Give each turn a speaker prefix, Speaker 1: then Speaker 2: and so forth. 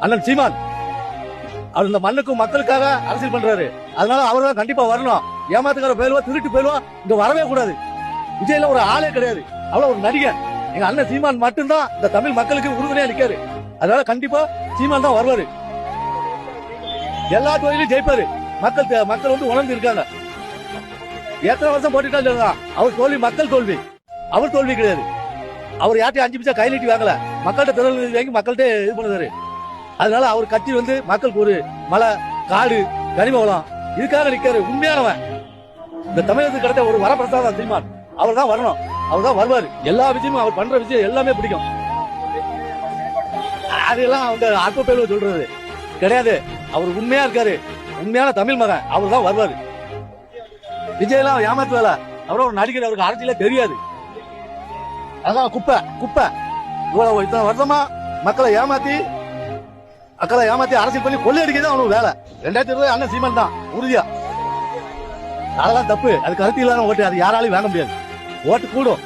Speaker 1: அண்ணன் சீமான். அவர் இந்த மண்ணுக்கும் மக்களுக்காக அரசியல் பண்றாரு. அதனால அவர் தான் கண்டிப்பா வரணும். ஏமாத்துக்கார பேருவா, திருட்டு பேருவா இங்க வரவே கூடாது. விஜய்ல ஒரு ஆளே கிடையாது, அவ்வளவு ஒரு நடிகர். எங்க அண்ணன் சீமான் மட்டும்தான் இந்த தமிழ் மக்களுக்கு உறுதுணையா நிக்காரு. அதனால கண்டிப்பா சீமான் தான் வருவாரு. எல்லா தொழிலும் ஜெயிப்பாரு. மக்கள் வந்து உணர்ந்து இருக்காங்க. எத்தனை வருஷம் போட்டுட்டா சொல்லலாம். அவர் தோல்வி மக்கள் தோல்வி, அவர் தோல்வி கிடையாது. அவர் யார்ட்டையும் 5 பைசா கை நீட்டி வாங்கல, மக்கள்கிட்ட திறல் வாங்கி மக்கள்கிட்ட இது பண்ணுறாரு. அதனால அவர் கட்சி வந்து மக்களுக்கு ஒரு மலை, காடு, கனிம வளம் இதுக்காக நிக்காரு. உண்மையானவன். இந்த தமிழகத்துக்கு கிடைத்த ஒரு வரப்பிரசாதம் சீமான். அவர் தான் வரணும், அவர் தான் வருவாரு. எல்லா விஷயமும் அவர் பண்ற விஷயம் எல்லாமே பிடிக்கும். அதெல்லாம் அவங்க அற்ப பேர் சொல்றது கிடையாது. அவர் உண்மையா இருக்காரு, உண்மையான தமிழ் மகன். அவர் தான் வருவாரு. விஜய் எல்லாம் ஏமாத்து வேலை. அவரோட ஒரு நடிகர், அவருக்கு அரசியல தெரியாது. அதான் குப்பை குப்பை. இத்தனை வருஷமா மக்களை ஏமாத்தி அரசியல் பண்ணி கொள்ளையடிக்கதான் அவனுக்கு வேலை. 2020 அண்ணன் சீமான் தான் உறுதியா. அதெல்லாம் தப்பு. அதுக்கு அரசியல் ஓட்டு அது யாராலையும் வாங்க முடியாது. ஓட்டு கூடும்.